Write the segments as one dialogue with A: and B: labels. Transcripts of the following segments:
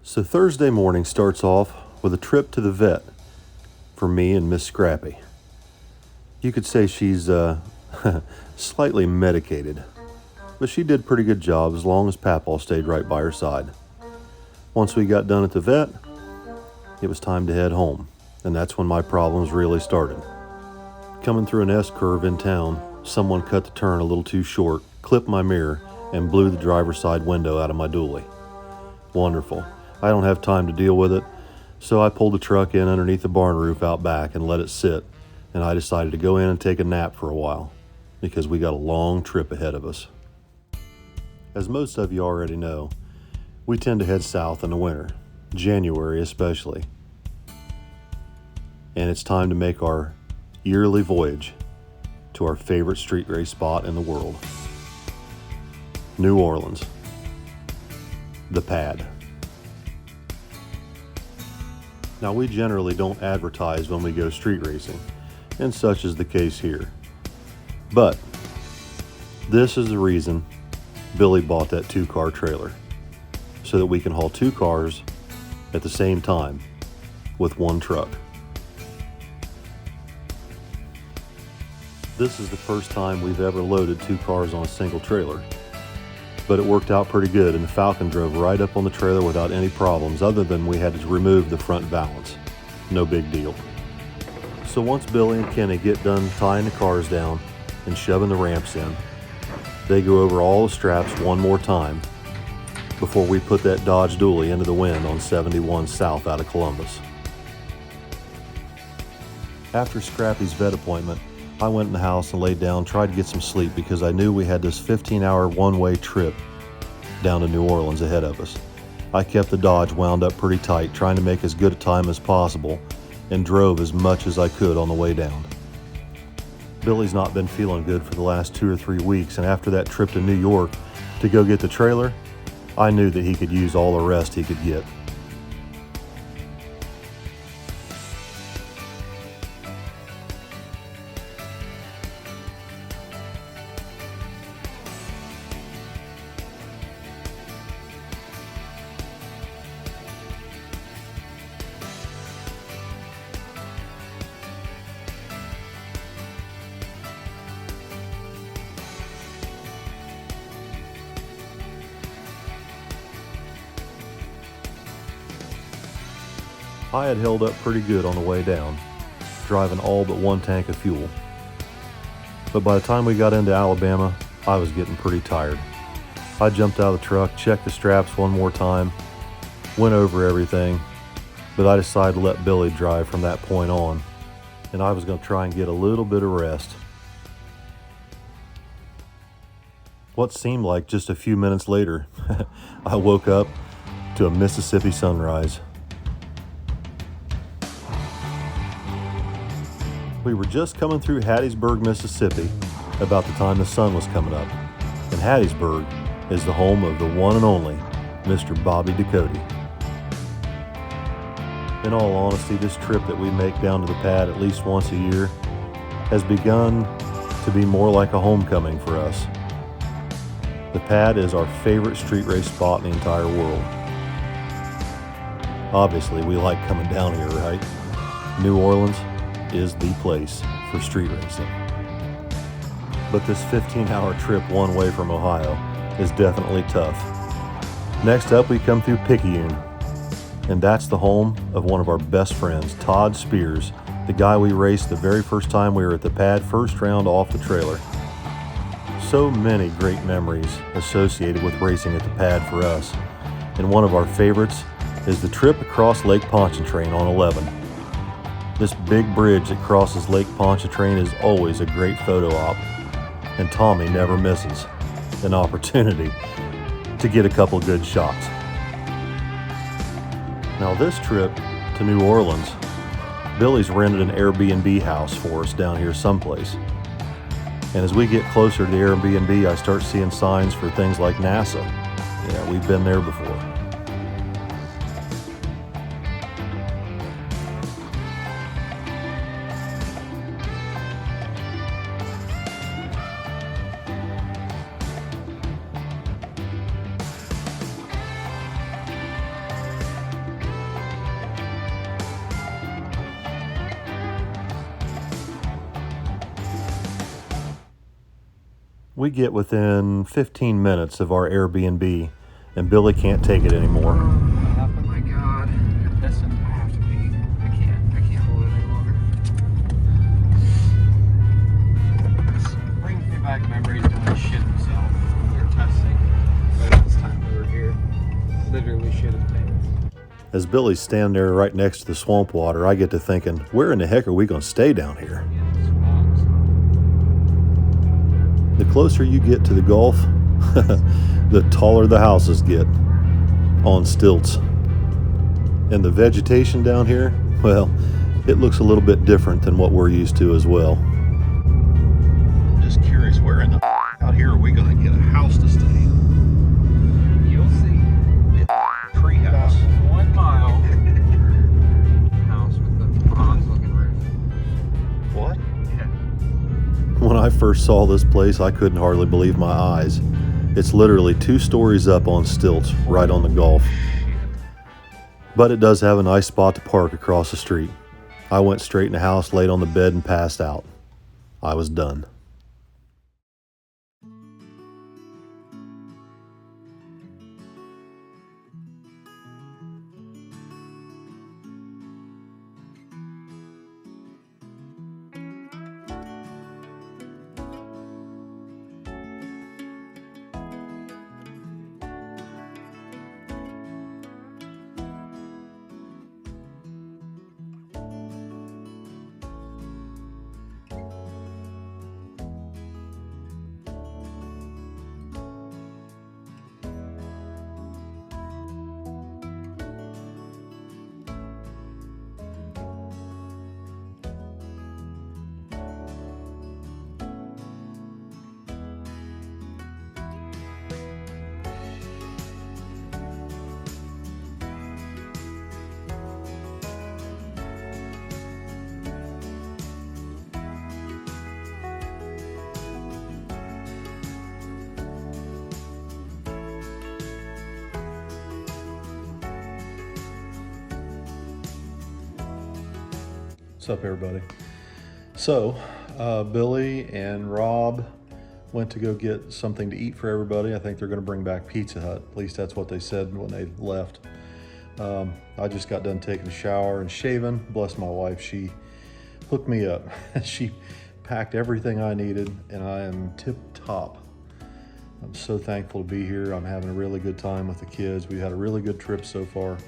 A: So Thursday morning starts off with a trip to the vet for me and Miss Scrappy. You could say she's slightly medicated, but she did a pretty good job as long as Papaw stayed right by her side. Once we got done at the vet, it was time to head home, and that's when my problems really started. Coming through an S-curve in town, someone cut the turn a little too short, clipped my mirror, and blew the driver's side window out of my dually. Wonderful. I don't have time to deal with it, so I pulled the truck in underneath the barn roof out back and let it sit, and I decided to go in and take a nap for a while, because we got a long trip ahead of us. As most of you already know, we tend to head south in the winter, January especially, and it's time to make our yearly voyage to our favorite street race spot in the world, New Orleans, the Pad. Now, we generally don't advertise when we go street racing, and such is the case here. But this is the reason Billy bought that 2-car trailer, so that we can haul 2 cars at the same time with one truck. This is the first time we've ever loaded 2 cars on a single trailer, but it worked out pretty good, and the Falcon drove right up on the trailer without any problems, other than we had to remove the front valance. No big deal. So once Billy and Kenny get done tying the cars down and shoving the ramps in, they go over all the straps one more time before we put that Dodge dually into the wind on 71 south out of Columbus. After Scrappy's vet appointment, I went in the house and laid down, tried to get some sleep because I knew we had this 15-hour one-way trip down to New Orleans ahead of us. I kept the Dodge wound up pretty tight, trying to make as good a time as possible, and drove as much as I could on the way down. Billy's not been feeling good for the last 2 or 3 weeks, and after that trip to New York to go get the trailer, I knew that he could use all the rest he could get. I had held up pretty good on the way down, driving all but 1 tank of fuel. But by the time we got into Alabama, I was getting pretty tired. I jumped out of the truck, checked the straps one more time, went over everything, but I decided to let Billy drive from that point on, and I was going to try and get a little bit of rest. What seemed like just a few minutes later, I woke up to a Mississippi sunrise. We were just coming through Hattiesburg, Mississippi, about the time the sun was coming up. And Hattiesburg is the home of the one and only Mr. Bobby Ducote. In all honesty, this trip that we make down to the Pad at least once a year has begun to be more like a homecoming for us. The Pad is our favorite street race spot in the entire world. Obviously, we like coming down here, right? New Orleans is the place for street racing. But this 15-hour trip one way from Ohio is definitely tough. Next up, we come through Picayune, and that's the home of one of our best friends, Todd Spears, the guy we raced the very first time we were at the Pad, first round off the trailer. So many great memories associated with racing at the Pad for us, and one of our favorites is the trip across Lake Pontchartrain on 11. This big bridge that crosses Lake Pontchartrain is always a great photo op, and Tommy never misses an opportunity to get a couple good shots. Now this trip to New Orleans, Billy's rented an Airbnb house for us down here someplace. And as we get closer to the Airbnb, I start seeing signs for things like NASA. Yeah, we've been there before. We get within 15 minutes of our Airbnb, and Billy can't take it anymore.
B: Oh my God. Listen, I have to pee. I can't hold it any longer. This brings me back memories when he shit himself. We were testing. Right at this time we were here. Literally shit his pants.
A: As Billy's standing there right next to the swamp water, I get to thinking, where in the heck are we going to stay down here?
B: In the swamps.
A: The closer you get to the Gulf, the taller the houses get, on stilts. And the vegetation down here, well, it looks a little bit different than what we're used to as well. Just curious, where in the out here are we going to get a house to stay?
B: You'll see.
A: Tree house.
B: 1 mile. House with the bronze looking roof.
A: What?
B: Yeah.
A: When I first saw this place, I couldn't hardly believe my eyes. It's literally 2 stories up on stilts, right on the Gulf. But it does have a nice spot to park across the street. I went straight in the house, laid on the bed, and passed out. I was done. What's up, everybody? So, Billy and Rob went to go get something to eat for everybody. I think they're going to bring back Pizza Hut. At least that's what they said when they left. I just got done taking a shower and shaving. Bless my wife, she hooked me up. She packed everything I needed, and I am tip-top. I'm so thankful to be here. I'm having a really good time with the kids. We've had a really good trip so far.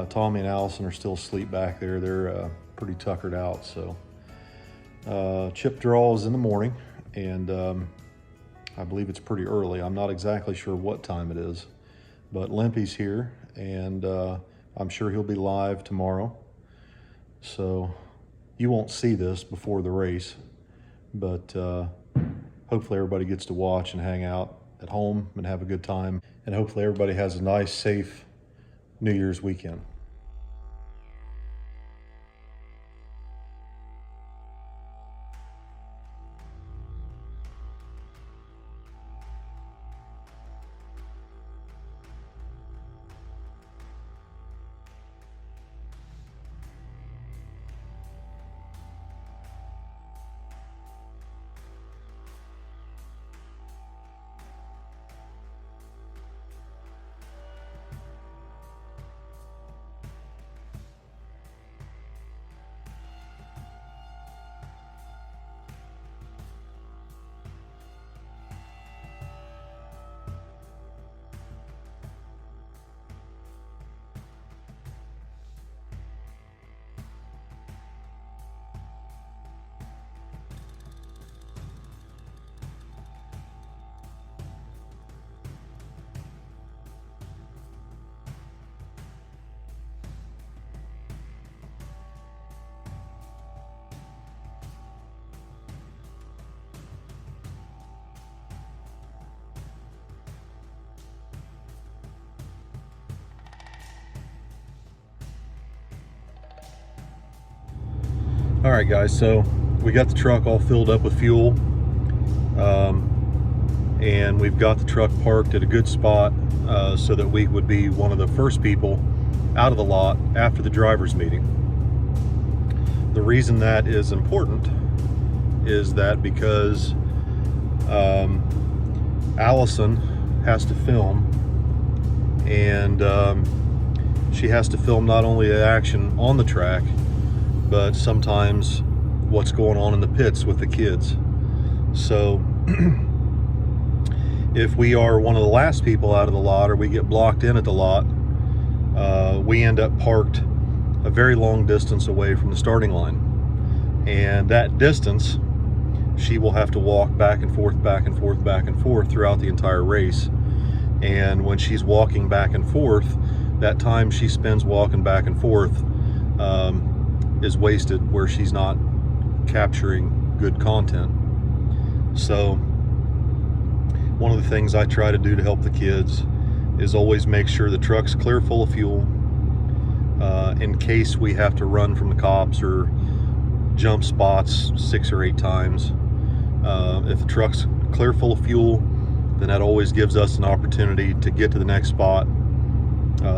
A: Tommy and Allison are still asleep back there. They're pretty tuckered out. So chip draw is in the morning, and I believe it's pretty early. I'm not exactly sure what time it is, but Limpy's here, and I'm sure he'll be live tomorrow. So you won't see this before the race, but hopefully everybody gets to watch and hang out at home and have a good time. And hopefully everybody has a nice, safe New Year's weekend. All right, guys, so we got the truck all filled up with fuel, and we've got the truck parked at a good spot so that we would be one of the first people out of the lot after the driver's meeting. The reason that is important is that because Allison has to film, and she has to film not only the action on the track, but sometimes what's going on in the pits with the kids. So if we are one of the last people out of the lot, or we get blocked in at the lot, we end up parked a very long distance away from the starting line. And that distance, she will have to walk back and forth, back and forth, back and forth throughout the entire race. And when she's walking back and forth, that time she spends walking back and forth is wasted, where she's not capturing good content. So one of the things I try to do to help the kids is always make sure the truck's clear full of fuel, in case we have to run from the cops or jump spots 6 or 8 times. If the truck's clear full of fuel, then that always gives us an opportunity to get to the next spot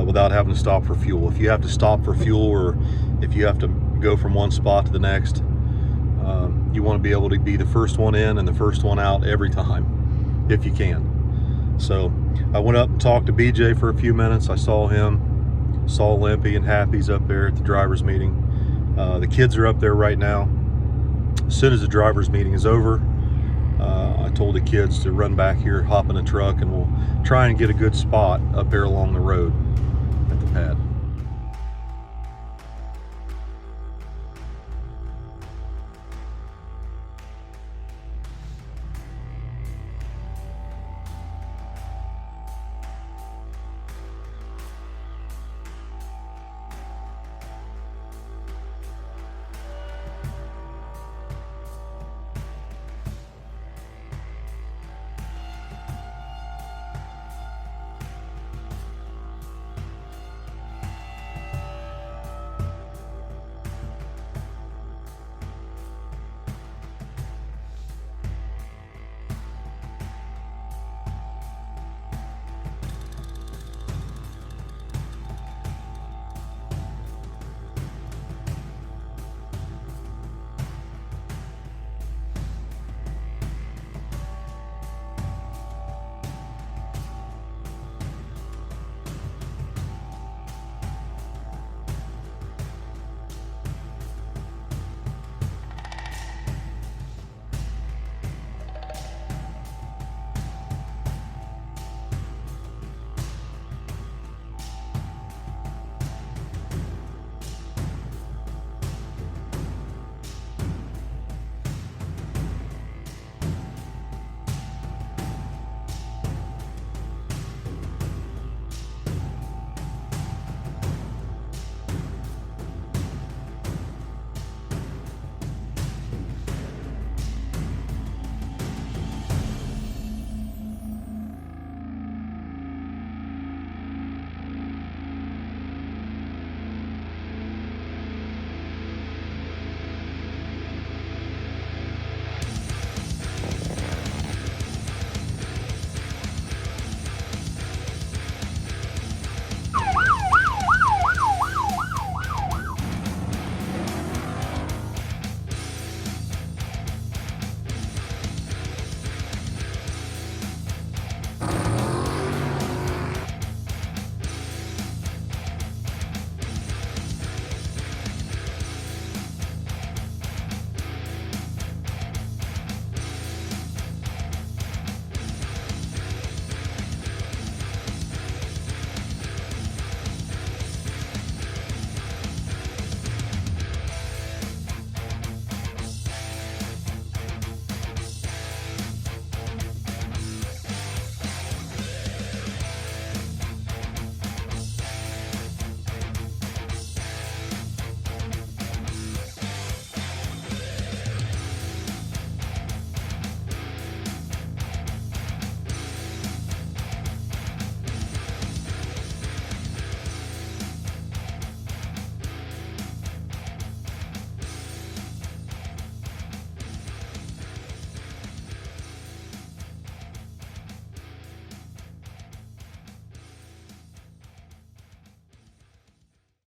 A: without having to stop for fuel. If you have to stop for fuel, or if you have to go from one spot to the next, you want to be able to be the first one in and the first one out every time, if you can. So I went up and talked to BJ for a few minutes. I saw him, saw Limpy and Happy's up there at the driver's meeting. The kids are up there right now. As soon as the driver's meeting is over, I told the kids to run back here, hop in the truck, and we'll try and get a good spot up there along the road at the pad.